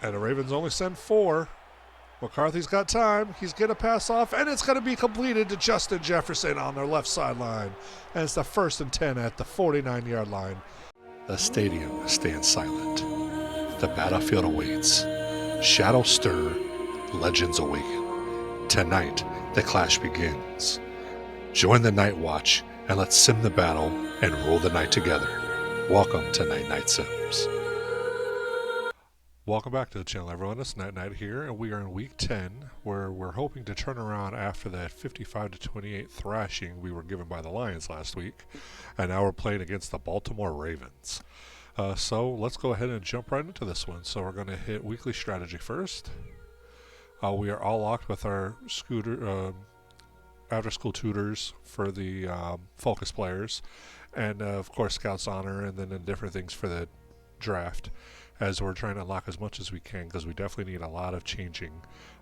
And the Ravens only send 4. McCarthy's got time. He's going to pass off, and it's going to be completed to Justin Jefferson on their left sideline. And it's the 1st and 10 at the 49-yard line. The stadium stands silent. The battlefield awaits. Shadows stir. Legends awaken. Tonight, the clash begins. Join the Night Watch, and let's sim the battle and rule the night together. Welcome to NightKnightSims. Welcome back to the channel, everyone. It's Night here, and we are in week 10, where we're hoping to turn around after that 55-28 thrashing we were given by the Lions last week, and now we're playing against the Baltimore Ravens. So let's go ahead and jump right into this one. So we're going to hit weekly strategy first. We are all locked with our after-school tutors for the focus players, and of course Scouts Honor, and then different things for the draft, as we're trying to unlock as much as we can, because we definitely need a lot of changing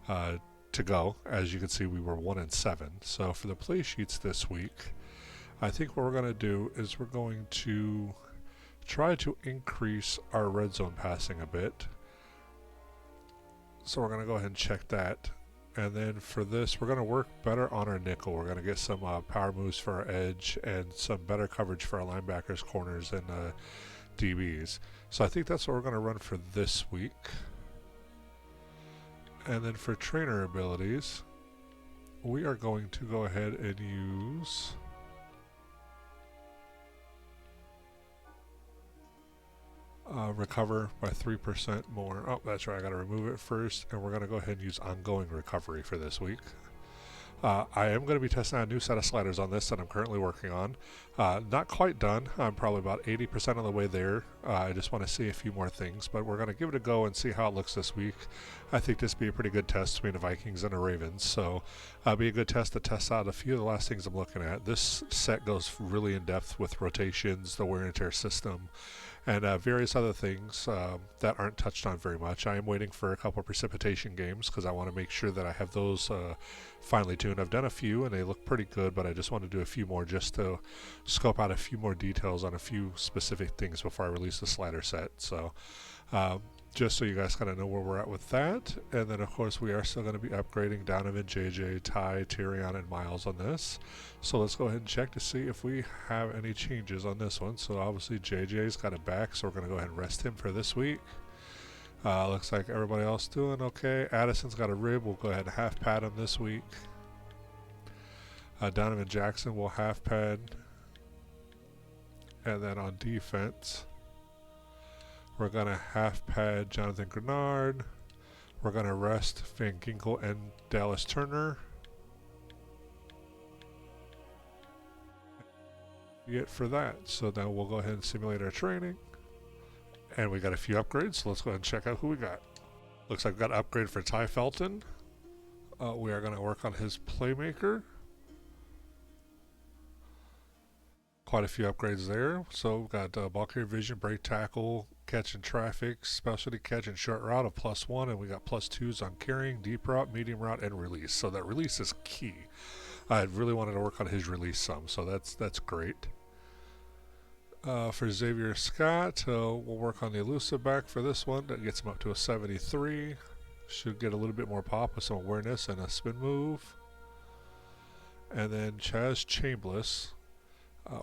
to go. As you can see, we were 1 and 7. So for the play sheets this week, I think what we're going to do is we're going to try to increase our red zone passing a bit. So we're going to go ahead and check that. And then for this, we're going to work better on our nickel. We're going to get some power moves for our edge and some better coverage for our linebackers, corners, and DBs. So I think that's what we're going to run for this week. And then for trainer abilities, we are going to go ahead and use recover by 3% more. Oh, that's right, I got to remove it first, and we're going to go ahead and use ongoing recovery for this week. I am going to be testing out a new set of sliders on this that I'm currently working on. Not quite done. I'm probably about 80% of the way there. I just want to see a few more things, but we're going to give it a go and see how it looks this week. I think this will be a pretty good test between the Vikings and the Ravens, so it'll be a good test to test out a few of the last things I'm looking at. This set goes really in depth with rotations, the wear and tear system, and various other things that aren't touched on very much. I am waiting for a couple of precipitation games because I want to make sure that I have those finely tuned. I've done a few and they look pretty good, but I just want to do a few more just to scope out a few more details on a few specific things before I release the slider set. So just so you guys kind of know where we're at with that. And then of course we are still going to be upgrading Donovan, JJ, Ty, Tyrion, and Miles on this. So let's go ahead and check to see if we have any changes on this one. So obviously JJ's got it back, so we're going to go ahead and rest him for this week. Looks like everybody else doing okay. Addison's got a rib. We'll go ahead and half pad him this week. Donovan Jackson will half pad. And then on defense, we're going to half pad Jonathan Grenard. We're going to rest Van Ginkel and Dallas Turner. It for that. So now we'll go ahead and simulate our training. And we got a few upgrades, so let's go ahead and check out who we got. Looks like we got an upgrade for Ty Felton. We are going to work on his playmaker. Quite a few upgrades there. So we've got ball carrier vision, break tackle, catch in traffic, specialty catch and short route of +1, and we got +2s on carrying, deep route, medium route, and release. So that release is key. I really wanted to work on his release some, so that's great. For Xavier Scott, we'll work on the elusive back for this one. That gets him up to a 73. Should get a little bit more pop with some awareness and a spin move. And then Chaz Chambliss,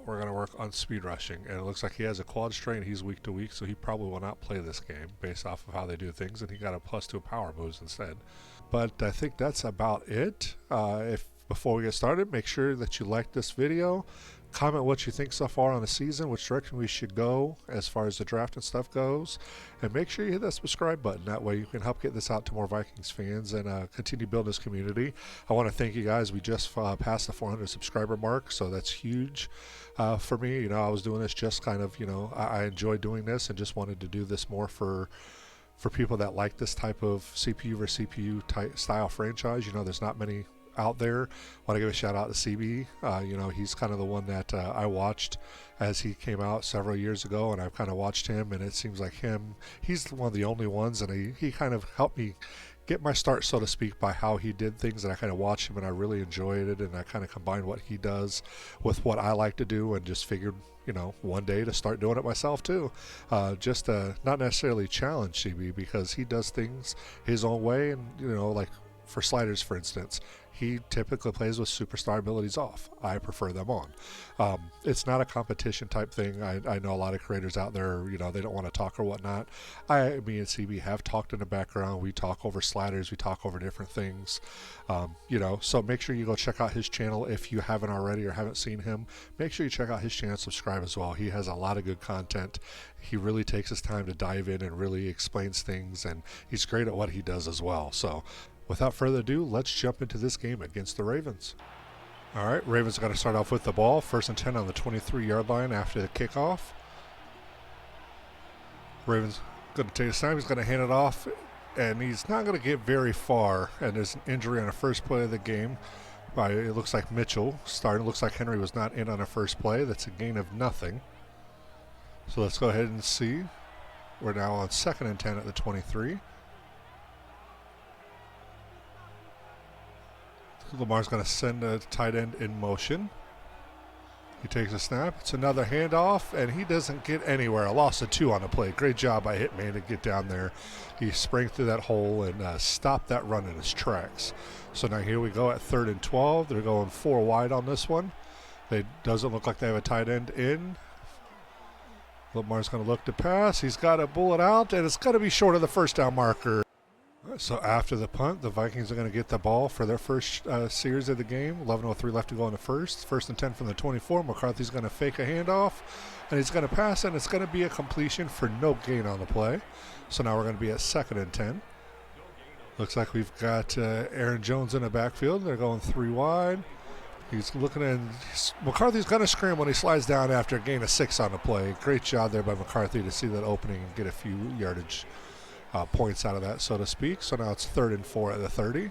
we're going to work on speed rushing. And it looks like he has a quad strain. He's week to week, so he probably will not play this game based off of how they do things. And he got a +2 power moves instead. But I think that's about it. Before we get started, make sure that you like this video. Comment what you think so far on the season, which direction we should go as far as the draft and stuff goes, and make sure you hit that subscribe button. That way you can help get this out to more Vikings fans and continue building this community. I want to thank you guys. We just passed the 400 subscriber mark, so that's huge for me. I was doing this just kind of, I enjoy doing this and just wanted to do this more for people that like this type of CPU versus CPU type style franchise. There's not many out there. Want to give a shout out to CB. He's kind of the one that I watched as he came out several years ago, and I've kind of watched him, and it seems like he's one of the only ones, and he kind of helped me get my start, so to speak, by how he did things, and I kind of watched him and I really enjoyed it, and I kind of combined what he does with what I like to do, and just figured, you know, one day to start doing it myself too. Just not necessarily challenge CB, because he does things his own way, and you know, like for sliders, for instance, he typically plays with superstar abilities off. I prefer them on. It's not a competition type thing. I know a lot of creators out there, you know, they don't want to talk or whatnot. Me and CB have talked in the background. We talk over sliders. We talk over different things. You know, so make sure you go check out his channel if you haven't already or haven't seen him. Make sure you check out his channel, subscribe as well. He has a lot of good content. He really takes his time to dive in and really explains things, and he's great at what he does as well. So without further ado, let's jump into this game against the Ravens. All right, Ravens got to start off with the ball. 1st and 10 on the 23-yard line after the kickoff. Ravens going to take a snap. He's going to hand it off, and he's not going to get very far. And there's an injury on the first play of the game by, it looks like Mitchell starting. Looks like Henry was not in on the first play. That's a gain of nothing. So let's go ahead and see. We're now on 2nd and 10 at the 23. Lamar's going to send a tight end in motion. He takes a snap. It's another handoff, and he doesn't get anywhere. A loss of 2 on the play. Great job by Hitman to get down there. He sprang through that hole and stopped that run in his tracks. So now here we go at 3rd and 12. They're going 4 wide on this one. It doesn't look like they have a tight end in. Lamar's going to look to pass. He's got a bullet out, and it's going to be short of the first down marker. So after the punt, the Vikings are going to get the ball for their first series of the game. 11:03 left to go in the first. 1st and 10 from the 24. McCarthy's going to fake a handoff, and he's going to pass, and it's going to be a completion for no gain on the play. So now we're going to be at 2nd and 10. Looks like we've got Aaron Jones in the backfield. They're going 3 wide. He's looking in. McCarthy's going to scramble when he slides down after a gain of 6 on the play. Great job there by McCarthy to see that opening and get a few yardage points out of that, so to speak. So now it's 3rd and 4 at the 30.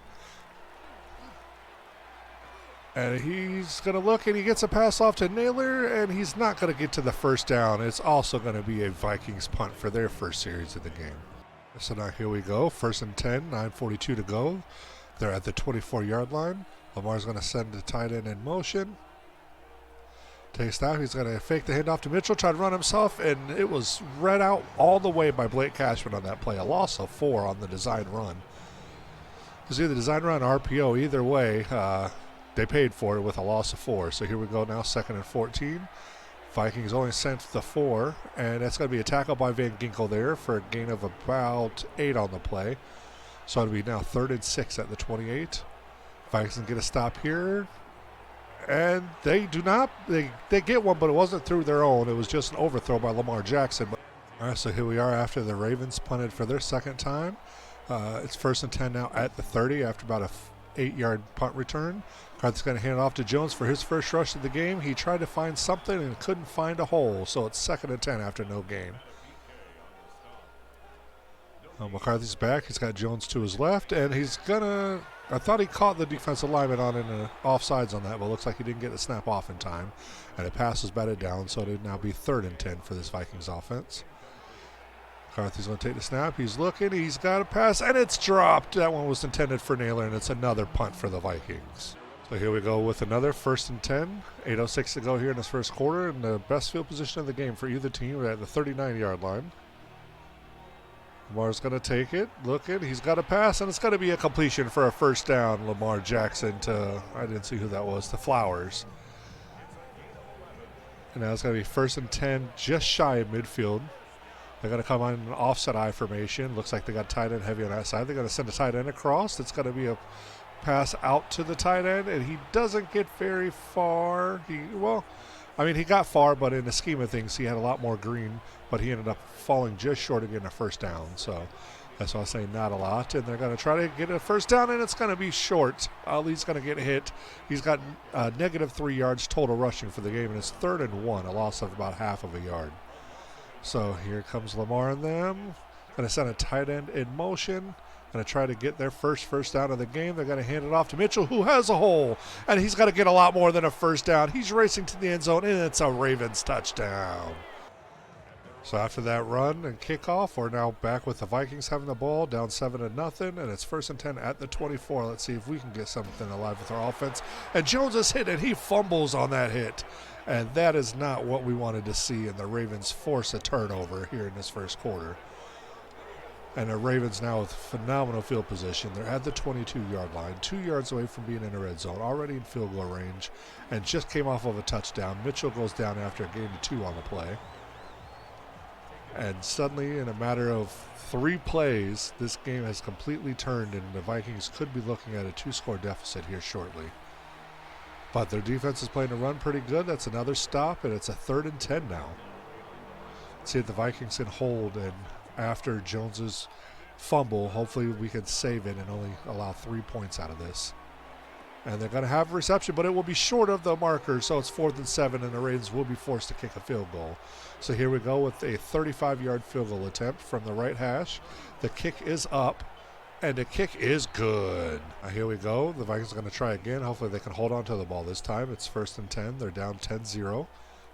And he's going to look, and he gets a pass off to Naylor, and he's not going to get to the first down. It's also going to be a Vikings punt for their first series of the game. So now here we go. 1st and 10, 9:42 to go. They're at the 24-yard line. Lamar's going to send the tight end in motion. Takes snap. He's going to fake the handoff to Mitchell, try to run himself, and it was read out all the way by Blake Cashman on that play. A loss of 4 on the design run. It was either design run or RPO. Either way, they paid for it with a loss of 4. So here we go now, 2nd and 14. Vikings only sent the 4, and that's going to be a tackle by Van Ginkel there for a gain of about 8 on the play. So it'll be now 3rd and 6 at the 28. Vikings can get a stop here. And they do not, they get one, but it wasn't through their own. It was just an overthrow by Lamar Jackson. All right, so here we are after the Ravens punted for their 2nd time. It's 1st and 10 now at the 30 after about a 8-yard punt return. McCarthy's going to hand it off to Jones for his first rush of the game. He tried to find something and couldn't find a hole, so it's 2nd and 10 after no gain. McCarthy's back. He's got Jones to his left, and he's going to, I thought he caught the defensive lineman on in the offsides on that, but it looks like he didn't get the snap off in time, and the pass was batted down, so it'll now be 3rd and 10 for this Vikings offense. McCarthy's going to take the snap. He's looking. He's got a pass, and it's dropped. That one was intended for Naylor, and it's another punt for the Vikings. So here we go with another 1st and 10. 8:06 to go here in this first quarter, and the best field position of the game for either team. We're at the 39-yard line. Lamar's going to take it. Looking. He's got a pass, and it's going to be a completion for a first down. Lamar Jackson to, I didn't see who that was, to Flowers. And now it's going to be 1st and 10, just shy of midfield. They're going to come on an offset I formation. Looks like they got tight end heavy on that side. They're going to send a tight end across. It's going to be a pass out to the tight end, and he doesn't get very far. He got far, but in the scheme of things, he had a lot more green, but he ended up falling just short of getting a first down. So that's why I say not a lot. And they're going to try to get a first down, and it's going to be short. Ali's going to get hit. He's got -3 yards total rushing for the game, and it's 3rd and 1, a loss of about half of a yard. So here comes Lamar and them. Going to send a tight end in motion. Going to try to get their first down of the game. They're going to hand it off to Mitchell, who has a hole, and he's got to get a lot more than a first down. He's racing to the end zone, and it's a Ravens touchdown. So after that run and kickoff, we're now back with the Vikings having the ball, down 7-0, and it's 1st and 10 at the 24. Let's see if we can get something alive with our offense. And Jones is hit, and he fumbles on that hit. And that is not what we wanted to see, and the Ravens force a turnover here in this first quarter. And the Ravens now with phenomenal field position. They're at the 22-yard line, 2 yards away from being in the red zone, already in field goal range, and just came off of a touchdown. Mitchell goes down after a gain of 2 on the play. And suddenly, in a matter of 3 plays, this game has completely turned, and the Vikings could be looking at a 2-score deficit here shortly. But their defense is playing the run pretty good. That's another stop, and it's a 3rd and 10 now. Let's see if the Vikings can hold, and after Jones's fumble, hopefully we can save it and only allow 3 points out of this. And they're going to have a reception, but it will be short of the marker, so it's 4th and 7, and the Ravens will be forced to kick a field goal. So here we go with a 35-yard field goal attempt from the right hash. The kick is up, and the kick is good. Now here we go. The Vikings are going to try again. Hopefully they can hold on to the ball this time. It's 1st and 10. They're down 10-0.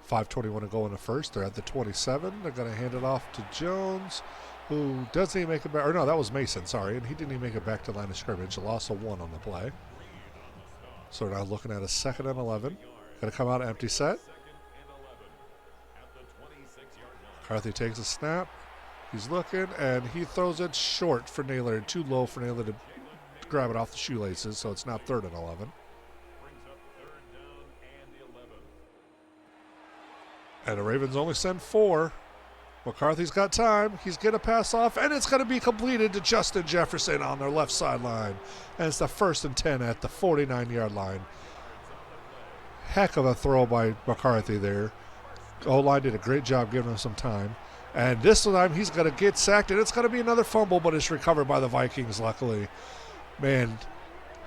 5:21 to go in the first. They're at the 27. They're going to hand it off to Jones, who doesn't even make it back. Or no, that was Mason, sorry. And he didn't even make it back to line of scrimmage. A loss of 1 on the play. So we're now looking at a 2nd and 11. Going to come out empty set. McCarthy takes a snap. He's looking, and he throws it short for Naylor, too low for Naylor to grab it off the shoelaces, so it's now 3rd and 11. And the Ravens only send 4. McCarthy's got time. He's going to pass off, and it's going to be completed to Justin Jefferson on their left sideline. And it's the 1st and 10 at the 49-yard line. Heck of a throw by McCarthy there. O-line did a great job giving him some time. And this time he's going to get sacked, and it's going to be another fumble, but it's recovered by the Vikings, luckily. Man,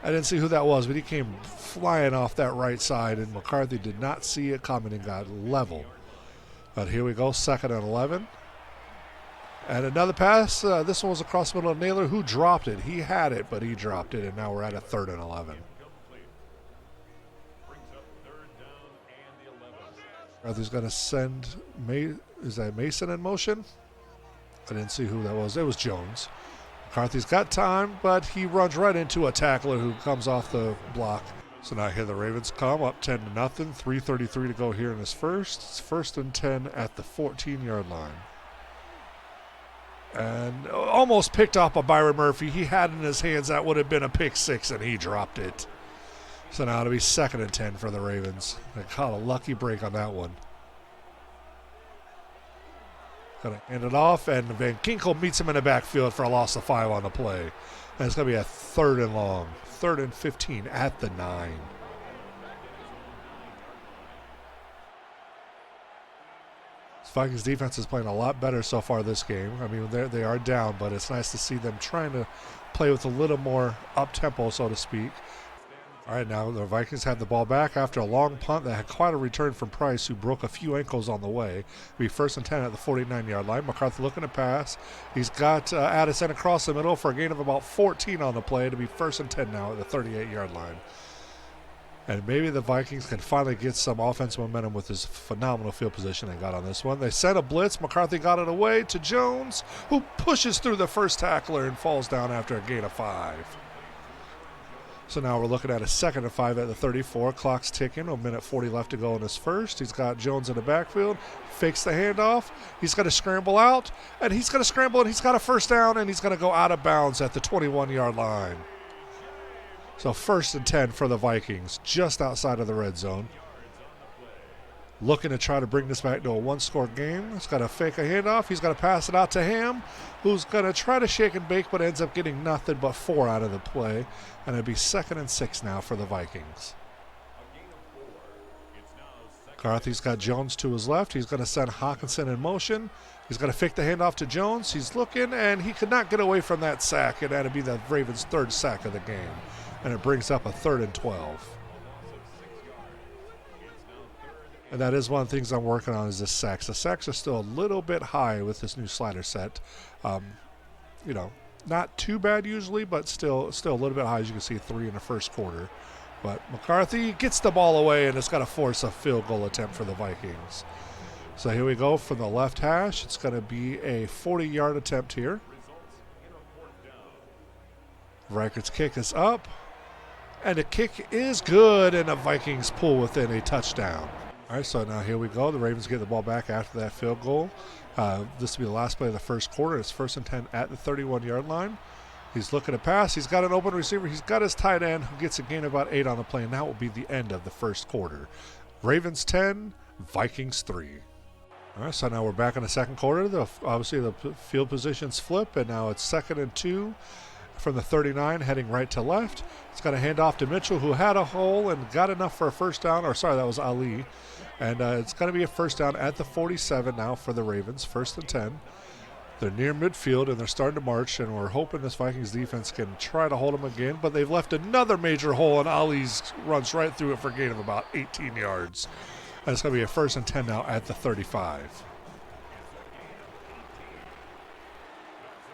I didn't see who that was, but he came flying off that right side, and McCarthy did not see it coming and got leveled. But here we go, 2nd and 11. And another pass. This one was across the middle of Naylor, who dropped it. He had it, but he dropped it, and now we're at a 3rd and 11. McCarthy's going to send, is that Mason in motion? I didn't see who that was. It was Jones. McCarthy's got time, but he runs right into a tackler who comes off the block. So now here the Ravens come up 10-0, 3:33 to go here in this first. It's 1st and 10 at the 14-yard line. And almost picked off by Byron Murphy. He had in his hands that would have been a pick 6, and he dropped it. So now it'll be 2nd and 10 for the Ravens. They caught a lucky break on that one. Going to hand it off, and Van Ginkel meets him in the backfield for a loss of 5 on the play. And it's going to be a 3rd and long. 3rd and 15 at the 9. Vikings defense is playing a lot better so far this game. I mean, they are down, but it's nice to see them trying to play with a little more up-tempo, so to speak. All right, now the Vikings have the ball back after a long punt that had quite a return from Price, who broke a few ankles on the way. It'll be 1st and 10 at the 49-yard line. McCarthy looking to pass. He's got Addison across the middle for a gain of about 14 on the play. It'll be 1st and 10 now at the 38-yard line. And maybe the Vikings can finally get some offensive momentum with this phenomenal field position they got on this one. They sent a blitz. McCarthy got it away to Jones, who pushes through the first tackler and falls down after a gain of 5. So now we're looking at a 2nd and 5 at the 34. Clock's ticking. A minute 40 left to go in this first. He's got Jones in the backfield. Fakes the handoff. He's going to scramble out. And he's going to scramble, and he's got a 1st down, and he's going to go out of bounds at the 21-yard line. So 1st and 10 for the Vikings, just outside of the red zone. Looking to try to bring this back to a 1-score game. He's got to fake a handoff. He's got to pass it out to Ham, who's going to try to shake and bake, but ends up getting nothing but 4 out of the play. And it'll be 2nd and 6 now for the Vikings. McCarthy's got Jones to his left. He's going to send Hawkinson in motion. He's going to fake the handoff to Jones. He's looking, and he could not get away from that sack, and that'll be the Ravens' 3rd sack of the game. And it brings up a 3rd and 12. And that is one of the things I'm working on is the sacks. The sacks are still a little bit high with this new slider set. You know, not too bad usually, but still a little bit high. As you can see, 3 in the first quarter. But McCarthy gets the ball away, and it's got to force a field goal attempt for the Vikings. So here we go from the left hash. It's going to be a 40-yard attempt here. Reichert's kick is up. And the kick is good, and the Vikings pull within a touchdown. All right, so now here we go. The Ravens get the ball back after that field goal. This will be the last play of the first quarter. It's 1st and 10 at the 31-yard line. He's looking to pass. He's got an open receiver. He's got his tight end who gets a gain of about 8 on the play, and that will be the end of the first quarter. Ravens 10, Vikings 3. All right, so now we're back in the second quarter. Obviously, the field positions flip, and now it's 2nd and 2. From the 39, heading right to left. It's going to hand off to Mitchell, who had a hole and got enough for a first down. Or sorry, that was Ali. And it's going to be a first down at the 47 now for the Ravens, 1st and 10. They're near midfield, and they're starting to march, and we're hoping this Vikings defense can try to hold them again. But they've left another major hole, and Ali's runs right through it for a gain of about 18 yards. And it's going to be a 1st and 10 now at the 35.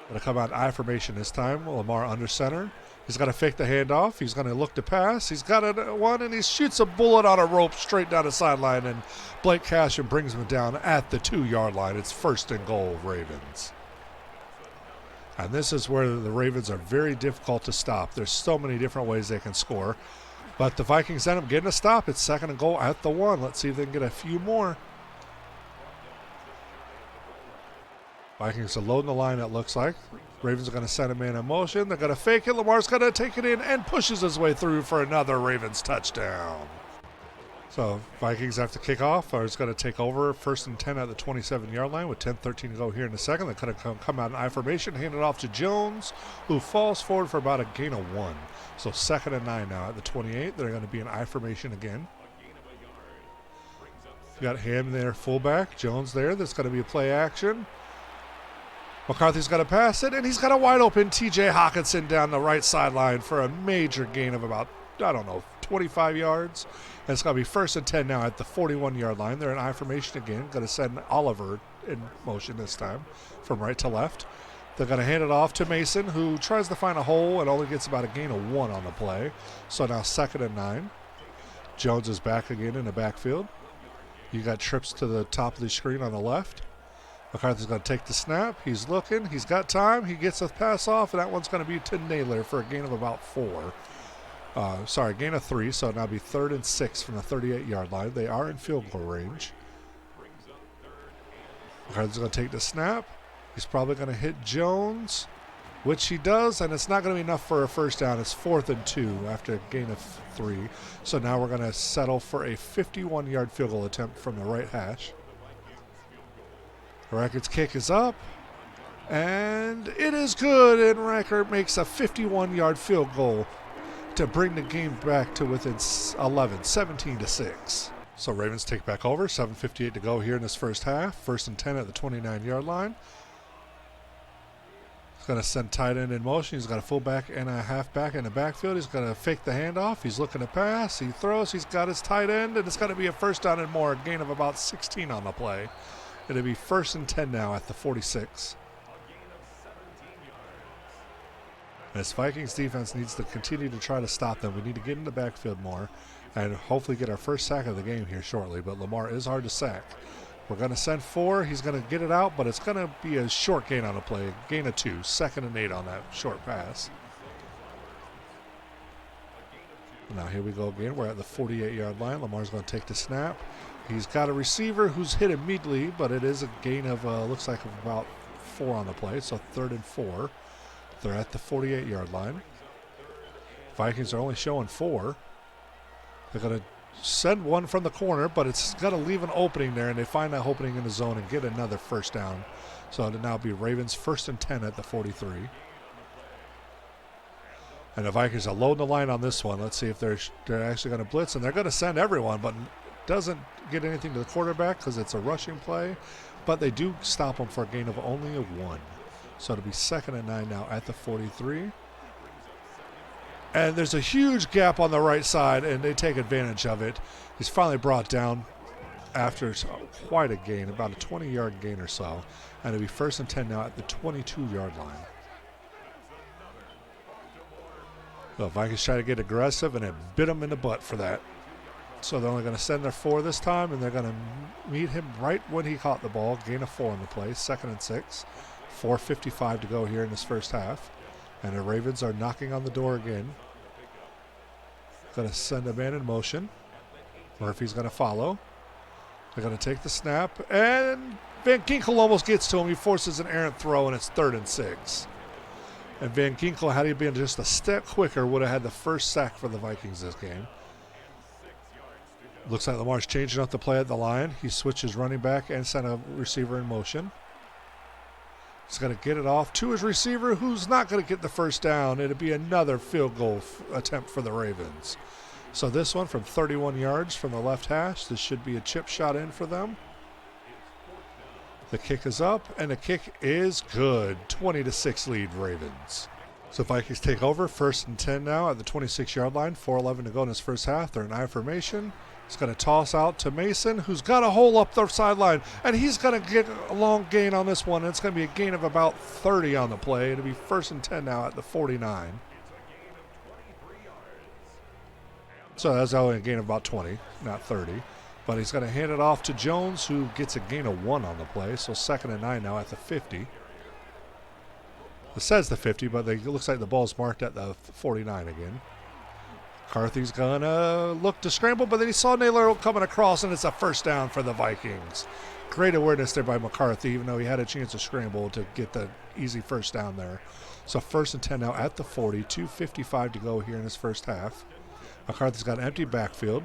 Going to come out I formation this time. Lamar under center. He's going to fake the handoff. He's going to look to pass. He's got one, and he shoots a bullet on a rope straight down the sideline, and Blake Cashin brings him down at the 2-yard line. It's 1st and goal, Ravens. And this is where the Ravens are very difficult to stop. There's so many different ways they can score. But the Vikings end up getting a stop. It's 2nd and goal at the 1. Let's see if they can get a few more. Vikings are loading the line, it looks like. Ravens are going to send a man in motion. They're going to fake it. Lamar's going to take it in and pushes his way through for another Ravens touchdown. So Vikings have to kick off, or it's going to take over 1st and 10 at the 27-yard line with 10:13 to go here in the second. They're going to come out in I formation, hand it off to Jones, who falls forward for about a gain of 1. So 2nd and 9 now at the 28. They're going to be in I formation again. You got Ham there, fullback. Jones there. There's going to be a play action. McCarthy's got to pass it, and he's got a wide open T.J. Hawkinson down the right sideline for a major gain of about, 25 yards. And it's going to be 1st and 10 now at the 41-yard line. They're in I formation again. Going to send Oliver in motion this time from right to left. They're going to hand it off to Mason, who tries to find a hole and only gets about a gain of 1 on the play. So now 2nd and 9. Jones is back again in the backfield. You got trips to the top of the screen on the left. McCarthy's going to take the snap. He's looking. He's got time. He gets a pass off, and that one's going to be to Naylor for a gain of about 4. Gain of 3, so it'll now be 3rd and 6 from the 38-yard line. They are in field goal range. McCarthy's going to take the snap. He's probably going to hit Jones, which he does, and it's not going to be enough for a first down. It's 4th and 2 after a gain of 3. So now we're going to settle for a 51-yard field goal attempt from the right hash. Reichert's kick is up, and it is good, and Reichert makes a 51-yard field goal to bring the game back to within 11, 17-6. So Ravens take back over, 7:58 to go here in this first half. 1st and 10 at the 29-yard line. He's going to send tight end in motion. He's got a fullback and a halfback in the backfield. He's going to fake the handoff. He's looking to pass. He throws. He's got his tight end, and it's going to be a first down and more, a gain of about 16 on the play. It'll be 1st and 10 now at the 46. This Vikings defense needs to continue to try to stop them. We need to get in the backfield more and hopefully get our first sack of the game here shortly. But Lamar is hard to sack. We're going to send 4. He's going to get it out, but it's going to be a short gain on the play. Gain of 2. 2nd and 8 on that short pass. Now here we go again. We're at the 48-yard line. Lamar's going to take the snap. He's got a receiver who's hit immediately, but it is a gain of, looks like about 4 on the play, so 3rd and 4. They're at the 48-yard line. Vikings are only showing 4. They're going to send one from the corner, but it's going to leave an opening there, and they find that opening in the zone and get another first down. So it'll now be Ravens 1st and 10 at the 43. And the Vikings are loading the line on this one. Let's see if they're actually going to blitz, and they're going to send everyone, but doesn't get anything to the quarterback because it's a rushing play, but they do stop him for a gain of only a 1. So it'll be 2nd and 9 now at the 43. And there's a huge gap on the right side, and they take advantage of it. He's finally brought down after quite a gain, about a 20-yard gain or so. And it'll be 1st and 10 now at the 22-yard line. The Vikings try to get aggressive, and it bit them in the butt for that. So they're only going to send their 4 this time, and they're going to meet him right when he caught the ball. Gain of 4 on the play. 2nd and 6. 4:55 to go here in this first half. And the Ravens are knocking on the door again. Going to send a man in motion. Murphy's going to follow. They're going to take the snap. And Van Ginkel almost gets to him. He forces an errant throw, and it's 3rd and 6. And Van Ginkel, had he been just a step quicker, would have had the first sack for the Vikings this game. Looks like Lamar's changing up the play at the line. He switches running back and sent a receiver in motion. He's going to get it off to his receiver, who's not going to get the first down. It'll be another field goal attempt for the Ravens. So this one from 31 yards from the left hash. This should be a chip shot in for them. The kick is up, and the kick is good. 20-6 lead Ravens. So Vikings take over. 1st and 10 now at the 26-yard line. 4:11 to go in this first half. They're in I formation. He's going to toss out to Mason, who's got a hole up the sideline, and he's going to get a long gain on this one. And it's going to be a gain of about 30 on the play. It'll be 1st and 10 now at the 49. So that's only a gain of about 20, not 30. But he's going to hand it off to Jones, who gets a gain of 1 on the play. So 2nd and 9 now at the 50. It says the 50, but it looks like the ball's marked at the 49 again. McCarthy's going to look to scramble, but then he saw Naylor coming across, and it's a first down for the Vikings. Great awareness there by McCarthy, even though he had a chance to scramble to get the easy first down there. So 1st and 10 now at the 40. 2:55 to go here in this first half. McCarthy's got an empty backfield.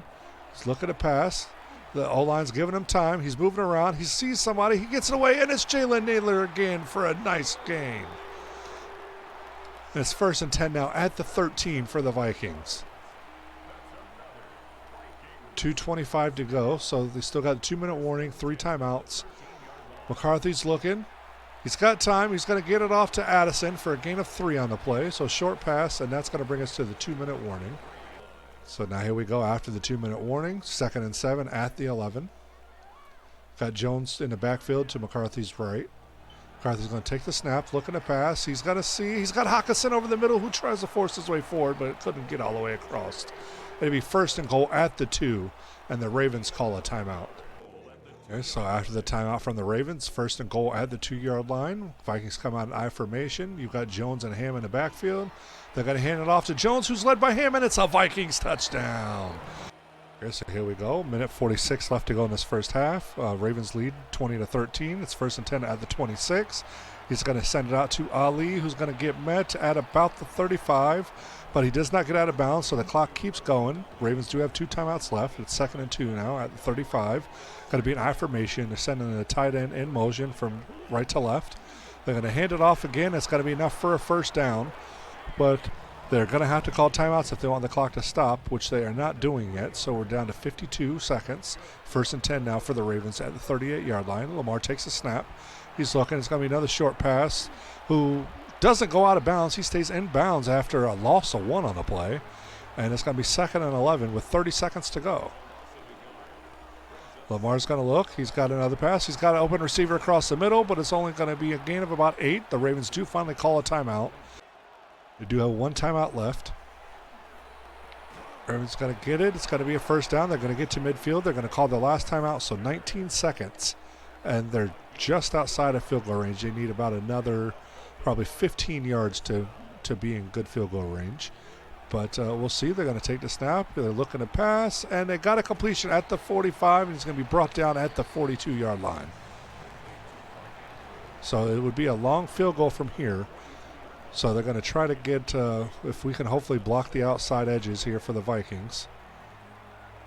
He's looking to pass. The O-line's giving him time. He's moving around. He sees somebody. He gets it away, and it's Jalen Naylor again for a nice gain. And it's 1st and 10 now at the 13 for the Vikings. 2:25 to go, so they still got a 2-minute warning, 3 timeouts. McCarthy's looking. He's got time. He's going to get it off to Addison for a gain of 3 on the play. So short pass, and that's going to bring us to the 2-minute warning. So now here we go after the 2-minute warning. 2nd and 7 at the 11. Got Jones in the backfield to McCarthy's right. McCarthy's going to take the snap, looking to pass. He's got Hawkinson over the middle, who tries to force his way forward, but couldn't get all the way across. It'll be 1st and goal at the 2, and the Ravens call a timeout. Okay, so after the timeout from the Ravens, 1st and goal at the 2-yard line. Vikings come out in I formation. You've got Jones and Ham in the backfield. They're going to hand it off to Jones, who's led by Ham, and it's a Vikings touchdown. Okay, so here we go. 1:46 left to go in this first half. Ravens lead 20-13. It's 1st and 10 at the 26. He's going to send it out to Ali, who's going to get met at about the 35. But he does not get out of bounds, so the clock keeps going. Ravens do have 2 timeouts left. It's 2nd and 2 now at the 35. Going to be an I formation. They're sending the tight end in motion from right to left. They're going to hand it off again. It's going to be enough for a first down. But they're going to have to call timeouts if they want the clock to stop, which they are not doing yet. So we're down to 52 seconds. 1st and 10 now for the Ravens at the 38-yard line. Lamar takes a snap. He's looking. It's going to be another short pass. Who doesn't go out of bounds. He stays in bounds after a loss of 1 on the play. And it's going to be 2nd and 11 with 30 seconds to go. Lamar's going to look. He's got another pass. He's got an open receiver across the middle, but it's only going to be a gain of about 8. The Ravens do finally call a timeout. They do have 1 timeout left. Ravens going to get it. It's going to be a first down. They're going to get to midfield. They're going to call the last timeout, so 19 seconds. And they're just outside of field goal range. They need about another probably 15 yards to be in good field goal range. But we'll see. They're going to take the snap. They're looking to pass. And they got a completion at the 45, and he's going to be brought down at the 42-yard line. So it would be a long field goal from here. So they're going to try to get, if we can hopefully block the outside edges here for the Vikings.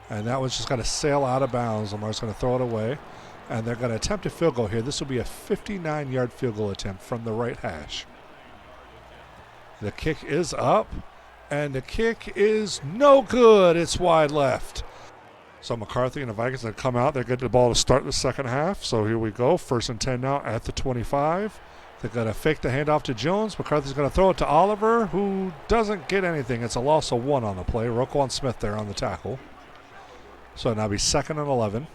And that one's just going to sail out of bounds. Lamar's going to throw it away. And they're going to attempt a field goal here. This will be a 59-yard field goal attempt from the right hash. The kick is up. And the kick is no good. It's wide left. So McCarthy and the Vikings have come out. They're getting the ball to start the second half. So here we go. 1st and 10 now at the 25. They're going to fake the handoff to Jones. McCarthy's going to throw it to Oliver, who doesn't get anything. It's a loss of 1 on the play. Roquan Smith there on the tackle. So now be 2nd and 11.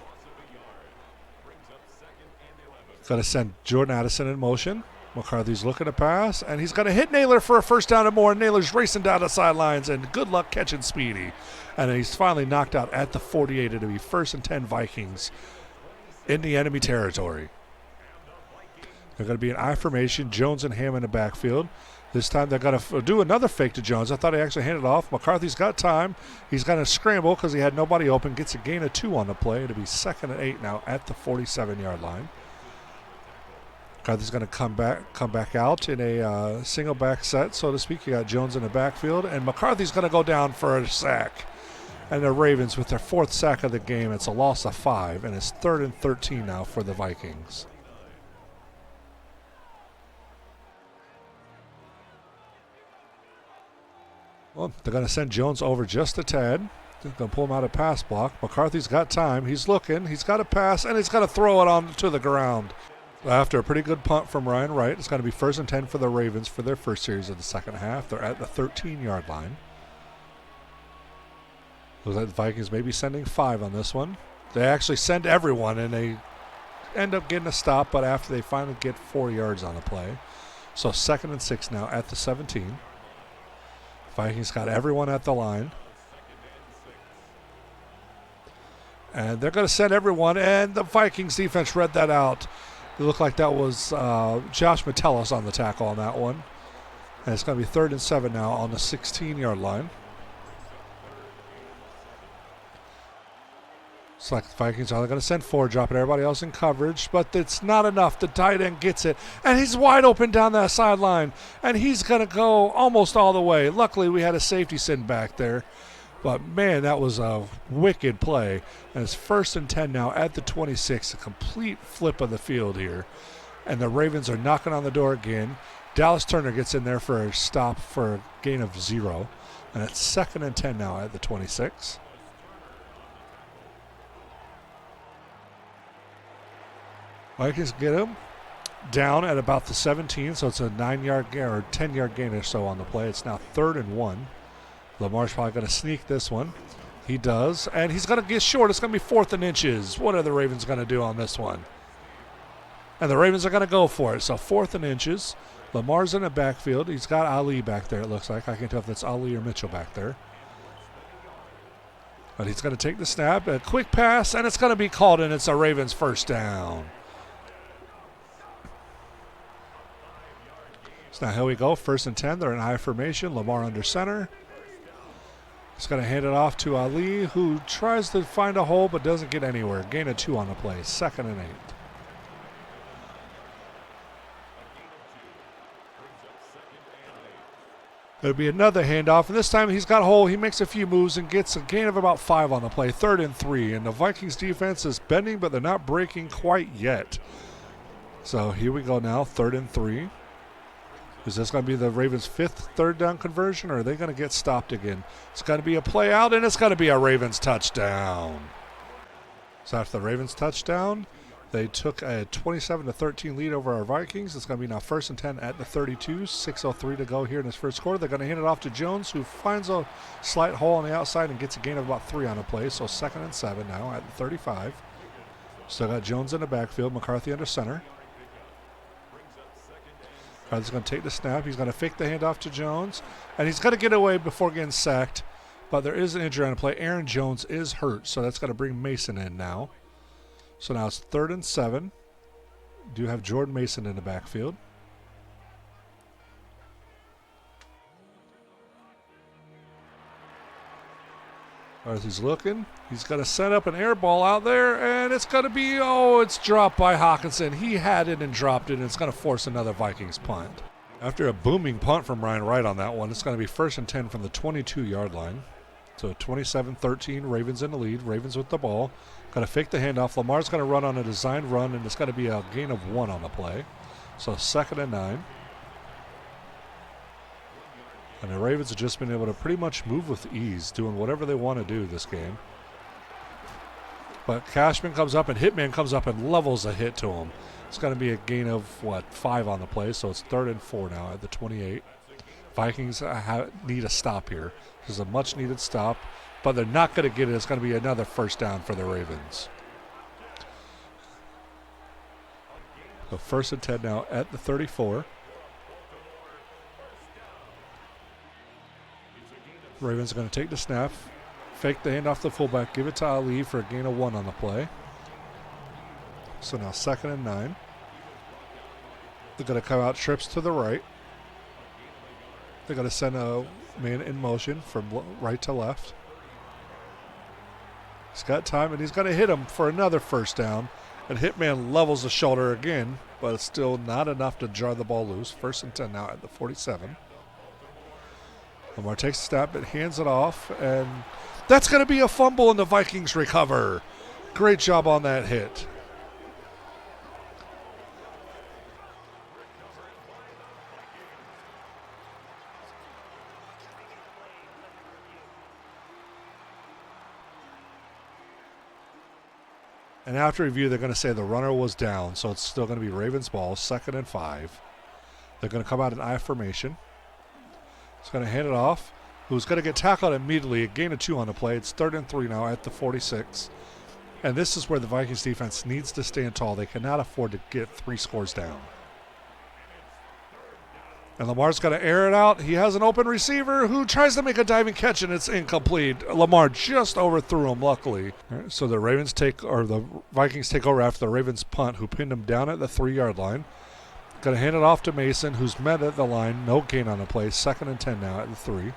Going to send Jordan Addison in motion. McCarthy's looking to pass, and he's going to hit Naylor for a first down and more. Naylor's racing down the sidelines, and good luck catching Speedy. And he's finally knocked out at the 48. It'll be 1st and 10 Vikings in the enemy territory. They're going to be in I formation, Jones and Ham in the backfield. This time they're going to do another fake to Jones. I thought he actually handed it off. McCarthy's got time. He's going to scramble because he had nobody open. Gets a gain of 2 on the play. It'll be 2nd and 8 now at the 47-yard line. McCarthy's going to come back out in a single back set, so to speak. You got Jones in the backfield, and McCarthy's going to go down for a sack. And the Ravens with their 4th sack of the game. It's a loss of 5, and it's 3rd and 13 now for the Vikings. Well, they're going to send Jones over just a tad. They're going to pull him out of pass block. McCarthy's got time. He's looking. He's got a pass, and he's got to throw it on to the ground. After a pretty good punt from Ryan Wright, it's going to be 1st and 10 for the Ravens for their first series of the second half. They're at the 13-yard line. Looks like the Vikings may be sending 5 on this one. They actually send everyone, and they end up getting a stop, but after they finally get 4 yards on the play. So 2nd and 6 now at the 17. Vikings got everyone at the line. And they're going to send everyone, and the Vikings defense read that out. It looked like that was Josh Metellus on the tackle on that one. And it's going to be 3rd and 7 now on the 16-yard line. It's like the Vikings are going to send 4, dropping everybody else in coverage, but it's not enough. The tight end gets it, and he's wide open down that sideline, and he's going to go almost all the way. Luckily, we had a safety send back there, but, man, that was a wicked play. And it's 1st and 10 now at the 26, a complete flip of the field here. And the Ravens are knocking on the door again. Dallas Turner gets in there for a stop for a gain of 0, and it's 2nd and 10 now at the 26. Vikings get him down at about the 17, so it's a 9-yard gain or 10-yard gain or so on the play. It's now 3rd and 1. Lamar's probably going to sneak this one. He does, and he's going to get short. It's going to be 4th and inches. What are the Ravens going to do on this one? And the Ravens are going to go for it. So 4th and inches. Lamar's in the backfield. He's got Ali back there, it looks like. I can't tell if that's Ali or Mitchell back there. But he's going to take the snap, a quick pass, and it's going to be called, and it's a Ravens first down. So now here we go, 1st and 10. They're in high formation. Lamar under center. He's going to hand it off to Ali, who tries to find a hole but doesn't get anywhere. Gain of 2 on the play, 2nd and 8. There'll be another handoff, and this time he's got a hole. He makes a few moves and gets a gain of about 5 on the play, 3rd and 3. And the Vikings defense is bending, but they're not breaking quite yet. So here we go now, 3rd and 3. Is this going to be the Ravens' 5th third down conversion, or are they going to get stopped again? It's going to be a play out, and it's going to be a Ravens touchdown. So after the Ravens touchdown, they took a 27-13 lead over our Vikings. It's going to be now 1st and 10 at the 32. 6:03 to go here in this first quarter. They're going to hand it off to Jones, who finds a slight hole on the outside and gets a gain of about 3 on the play. So 2nd and 7 now at the 35. Still got Jones in the backfield, McCarthy under center. He's going to take the snap. He's going to fake the handoff to Jones. And he's going to get away before getting sacked. But there is an injury on the play. Aaron Jones is hurt, so that's going to bring Mason in now. So now it's 3rd and 7. Do have Jordan Mason in the backfield. As he's looking, he's going to set up an air ball out there, and it's going to be, it's dropped by Hawkinson. He had it and dropped it, and it's going to force another Vikings punt. After a booming punt from Ryan Wright on that one, it's going to be 1st and 10 from the 22-yard line. So 27-13, Ravens in the lead. Ravens with the ball. Going to fake the handoff. Lamar's going to run on a designed run, and it's going to be a gain of 1 on the play. So 2nd and 9. And the Ravens have just been able to pretty much move with ease, doing whatever they want to do this game. But Cashman comes up and Hitman comes up and levels a hit to him. It's going to be a gain of, 5 on the play, so it's 3rd and 4 now at the 28. Vikings need a stop here. This is a much-needed stop, but they're not going to get it. It's going to be another first down for the Ravens. So 1st and 10 now at the 34. Ravens are going to take the snap, fake the handoff to the fullback, give it to Ali for a gain of 1 on the play. So now 2nd and 9. They're going to come out trips to the right. They're going to send a man in motion from right to left. He's got time, and he's going to hit him for another 1st down. And Hitman levels the shoulder again, but it's still not enough to jar the ball loose. 1st and 10 now at the 47. Lamar takes a snap, but hands it off, and that's going to be a fumble, and the Vikings recover. Great job on that hit. And after review, they're going to say the runner was down, so it's still going to be Ravens ball, 2nd and 5. They're going to come out in I formation. He's going to hand it off. Who's going to get tackled immediately. A gain of 2 on the play. It's 3rd and 3 now at the 46. And this is where the Vikings defense needs to stand tall. They cannot afford to get 3 scores down. And Lamar's going to air it out. He has an open receiver who tries to make a diving catch, and it's incomplete. Lamar just overthrew him, luckily. Right, so the Vikings take over after the Ravens punt, who pinned him down at the 3-yard line. Going to hand it off to Mason, who's met at the line. No gain on the play. 2nd and 10 now at the 3.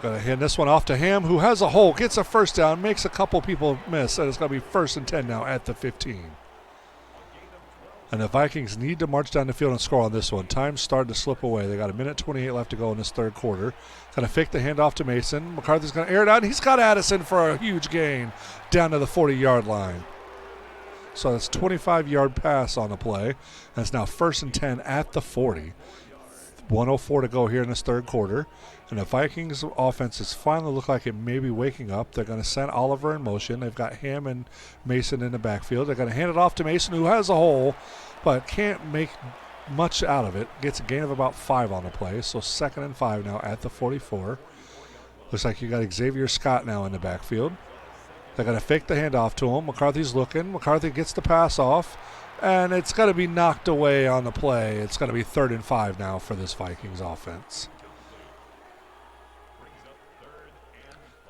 Going to hand this one off to Ham, who has a hole, gets a 1st down, makes a couple people miss, and it's going to be 1st and 10 now at the 15. And the Vikings need to march down the field and score on this one. Time's starting to slip away. They got 1:28 left to go in this 3rd quarter. Going to fake the handoff to Mason. McCarthy's going to air it out, and he's got Addison for a huge gain down to the 40-yard line. So it's 25-yard pass on the play, and it's now 1st and 10 at the 40. 1:04 to go here in this 3rd quarter. And the Vikings offense is finally look like it may be waking up. They're going to send Oliver in motion. They've got Ham and Mason in the backfield. They're going to hand it off to Mason, who has a hole, but can't make much out of it. Gets a gain of about 5 on the play. So 2nd and 5 now at the 44. Looks like you got Xavier Scott now in the backfield. They're going to fake the handoff to him. McCarthy's looking. McCarthy gets the pass off, and it's going to be knocked away on the play. It's going to be 3rd and 5 now for this Vikings offense.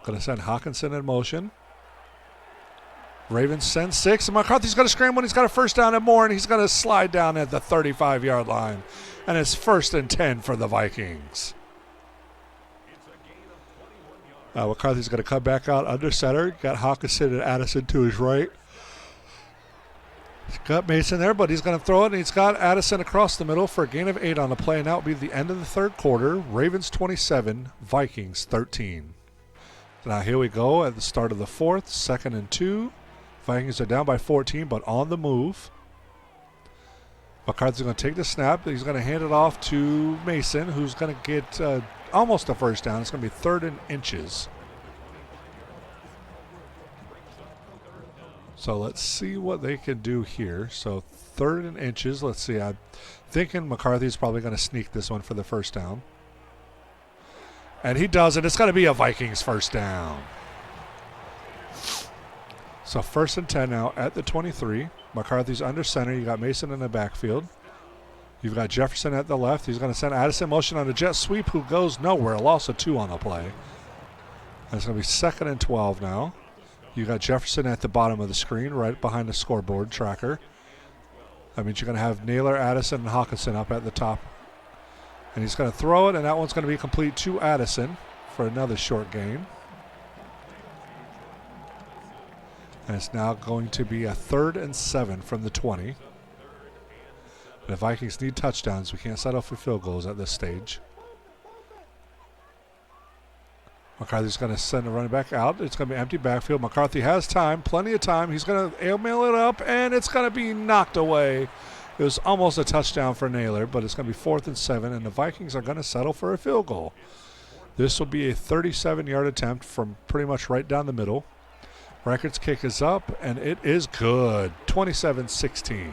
Going to send Hawkinson in motion. Ravens send 6, and McCarthy's going to scramble, and he's got a 1st down and more, and he's going to slide down at the 35-yard line. And it's 1st and 10 for the Vikings. McCarthy's going to come back out under center. Got Hawkinson and Addison to his right. He's got Mason there, but he's going to throw it, and he's got Addison across the middle for a gain of 8 on the play, and that will be the end of the 3rd quarter. Ravens 27, Vikings 13. Now here we go at the start of the 4th, 2nd and 2. Vikings are down by 14, but on the move. McCarthy's going to take the snap. He's going to hand it off to Mason, who's going to get almost a 1st down. It's going to be 3rd and inches. So let's see what they can do here. So 3rd and inches. Let's see. I'm thinking McCarthy's probably going to sneak this one for the 1st down. And he does it. It's going to be a Vikings 1st down. So 1st and 10 now at the 23. McCarthy's under center. You got Mason in the backfield. You've got Jefferson at the left. He's going to send Addison motion on a jet sweep who goes nowhere. A loss of 2 on the play. And it's going to be 2nd and 12 now. You got Jefferson at the bottom of the screen right behind the scoreboard tracker. That means you're going to have Naylor, Addison, and Hawkinson up at the top. And he's going to throw it, and that one's going to be complete to Addison for another short gain. And it's now going to be a 3rd and 7 from the 20. The Vikings need touchdowns. We can't settle for field goals at this stage. McCarthy's going to send the running back out. It's going to be empty backfield. McCarthy has time, plenty of time. He's going to airmail it up, and it's going to be knocked away. It was almost a touchdown for Naylor, but it's going to be 4th and 7, and the Vikings are going to settle for a field goal. This will be a 37-yard attempt from pretty much right down the middle. Records kick is up, and it is good. 27-16.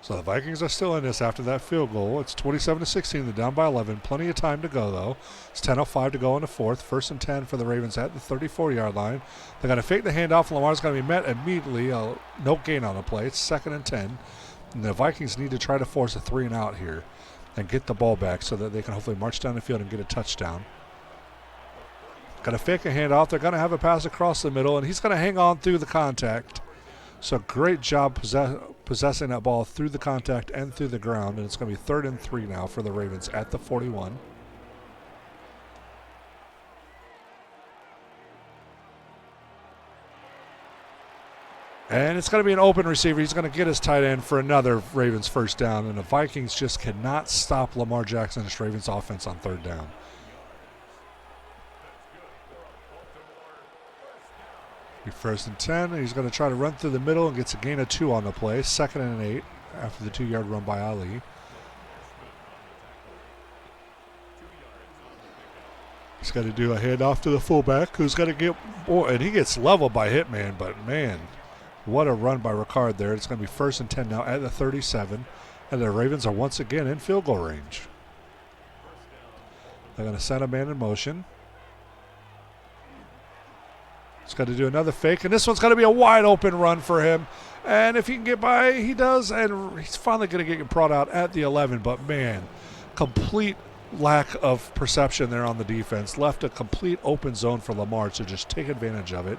So the Vikings are still in this after that field goal. It's 27-16. They're down by 11. Plenty of time to go, though. It's 10:05 to go in the fourth. 1st and 10 for the Ravens at the 34-yard line. They're going to fake the handoff. Lamar's going to be met immediately. No gain on the play. It's 2nd and 10. And the Vikings need to try to force a 3-and-out here and get the ball back so that they can hopefully march down the field and get a touchdown. Going to fake a handoff. They're going to have a pass across the middle, and he's going to hang on through the contact. So great job possessing that ball through the contact and through the ground. And it's going to be 3rd and 3 now for the Ravens at the 41. And it's going to be an open receiver. He's going to get his tight end for another Ravens first down. And the Vikings just cannot stop Lamar Jackson and this Ravens offense on 3rd down. First and 10, and he's going to try to run through the middle and gets a gain of 2 on the play. 2nd and 8 after the 2-yard run by Ali. He's got to do a handoff to the fullback, who's going to get, and he gets leveled by Hitman, but man, what a run by Ricard there. It's going to be 1st and 10 now at the 37, and the Ravens are once again in field goal range. They're going to send a man in motion. He's got to do another fake, and this one's going to be a wide open run for him. And if he can get by, he does, and he's finally going to get brought out at the 11. But, man, complete lack of perception there on the defense. Left a complete open zone for Lamar to just take advantage of it.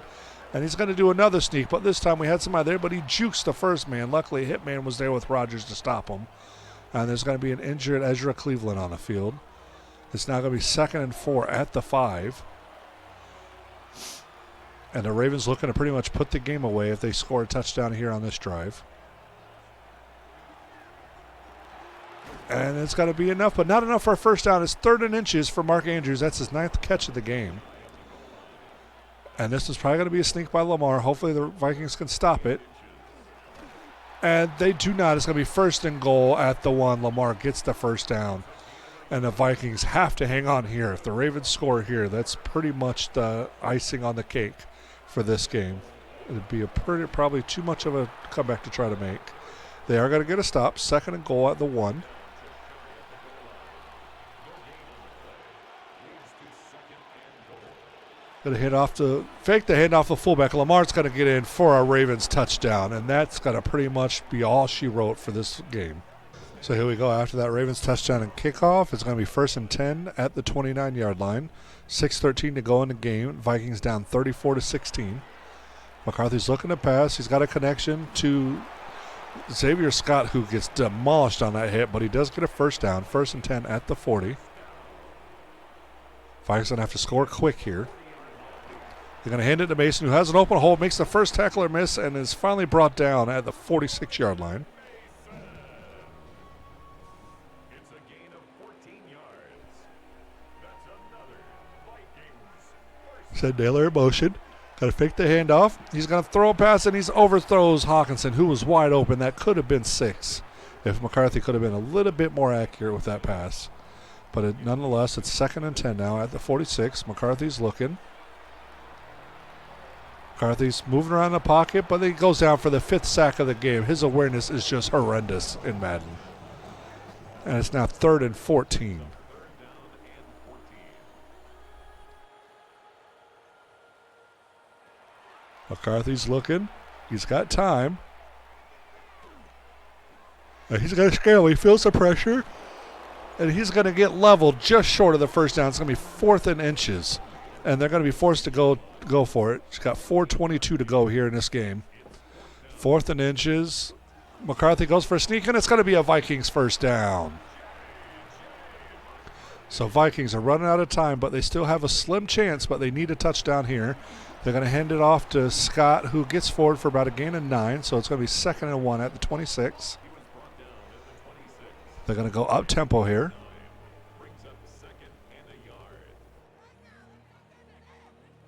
And he's going to do another sneak, but this time we had somebody there, but he jukes the first man. Luckily, Hitman was there with Rodgers to stop him. And there's going to be an injured Ezra Cleveland on the field. It's now going to be 2nd and 4 at the 5. And the Ravens looking to pretty much put the game away if they score a touchdown here on this drive. And it's got to be enough, but not enough for a first down. It's 3rd and inches for Mark Andrews. That's his 9th catch of the game. And this is probably going to be a sneak by Lamar. Hopefully the Vikings can stop it. And they do not. It's going to be 1st and goal at the 1. Lamar gets the first down. And the Vikings have to hang on here. If the Ravens score here, that's pretty much the icing on the cake for this game. It would be probably too much of a comeback to try to make. They are going to get a stop. 2nd and goal at the 1. Going to fake the handoff the fullback. Lamar's going to get in for a Ravens touchdown, and that's going to pretty much be all she wrote for this game. So here we go. After that Ravens touchdown and kickoff, it's going to be 1st and 10 at the 29-yard line. 6:13 to go in the game. Vikings down 34-16. McCarthy's looking to pass. He's got a connection to Xavier Scott, who gets demolished on that hit, but he does get a first down. 1st and 10 at the 40. Vikings going to have to score quick here. They're going to hand it to Mason, who has an open hole, makes the first tackler miss, and is finally brought down at the 46-yard line. Said Naylor in motion. Got to fake the handoff. He's going to throw a pass, and he overthrows Hawkinson, who was wide open. That could have been 6 if McCarthy could have been a little bit more accurate with that pass. But nonetheless, it's 2nd and 10 now at the 46. McCarthy's looking. McCarthy's moving around the pocket, but he goes down for the 5th sack of the game. His awareness is just horrendous in Madden. And it's now 3rd and 14. McCarthy's looking. He's got time. And he's going to scale. He feels the pressure. And he's going to get leveled just short of the first down. It's going to be 4th and inches. And they're going to be forced to go for it. He's got 4:22 to go here in this game. 4th and inches. McCarthy goes for a sneak, and it's going to be a Vikings first down. So Vikings are running out of time, but they still have a slim chance, but they need a touchdown here. They're going to hand it off to Scott, who gets forward for about a gain of 9, so it's going to be 2nd and 1 at the 26. They're going to go up-tempo here.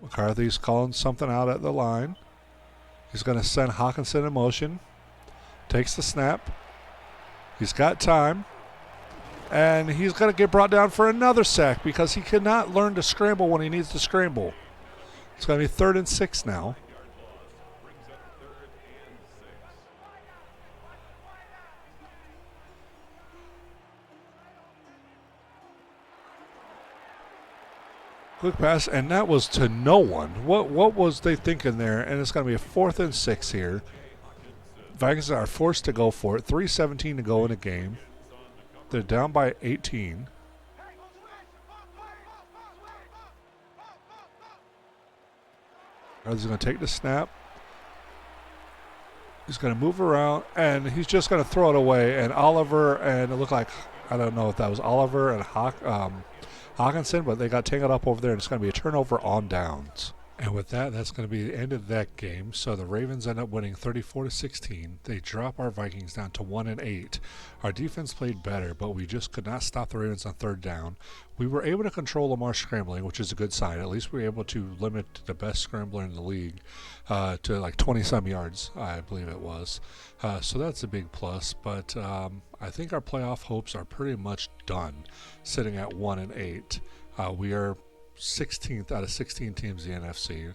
McCarthy's calling something out at the line. He's going to send Hawkinson in motion. Takes the snap. He's got time. And he's going to get brought down for another sack because he cannot learn to scramble when he needs to scramble. It's going to be 3rd and 6 now. Quick pass, and that was to no one. What was they thinking there? And it's going to be a 4th and 6 here. Vikings are forced to go for it. 3:17 to go in the game. They're down by 18. He's going to take the snap. He's going to move around, and he's just going to throw it away. And Oliver, and it looked like, I don't know if that was Oliver and Hawkinson, but they got tangled up over there, and it's going to be a turnover on downs. And with that, that's going to be the end of that game. So the Ravens end up winning 34-16. They drop our Vikings down to 1-8. Our defense played better, but we just could not stop the Ravens on 3rd down. We were able to control Lamar scrambling, which is a good sign. At least we were able to limit the best scrambler in the league to like 20-some yards, I believe it was. So that's a big plus. But I think our playoff hopes are pretty much done, sitting at 1-8. We are 16th out of 16 teams in the NFC.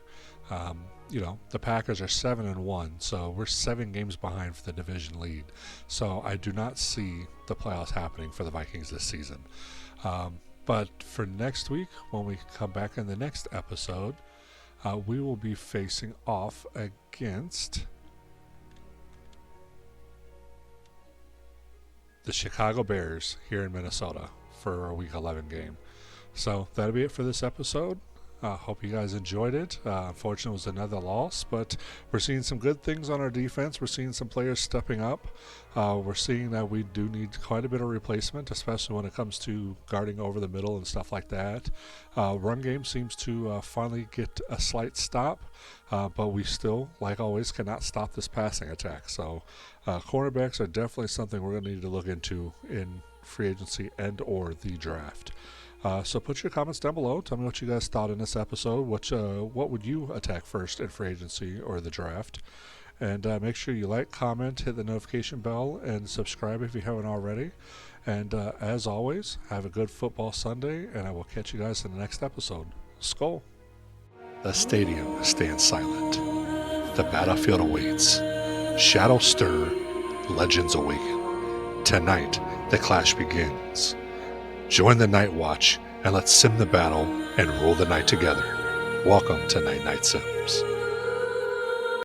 The Packers are 7-1, so we're 7 games behind for the division lead. So I do not see the playoffs happening for the Vikings this season. But for next week, when we come back in the next episode, we will be facing off against the Chicago Bears here in Minnesota for our Week 11 game. So that'll be it for this episode. Hope you guys enjoyed it. Unfortunately, it was another loss, but we're seeing some good things on our defense. We're seeing some players stepping up. We're seeing that we do need quite a bit of replacement, especially when it comes to guarding over the middle and stuff like that. Run game seems to finally get a slight stop, but we still, like always, cannot stop this passing attack. So cornerbacks are definitely something we're going to need to look into in free agency and or the draft. So put your comments down below. Tell me what you guys thought in this episode. What would you attack first in free agency or the draft? And make sure you like, comment, hit the notification bell, and subscribe if you haven't already. And as always, have a good football Sunday, and I will catch you guys in the next episode. Skol! The stadium stands silent. The battlefield awaits. Shadows stir. Legends awaken. Tonight, the clash begins. Join the Night Watch and let's sim the battle and rule the night together. Welcome to Night Sims.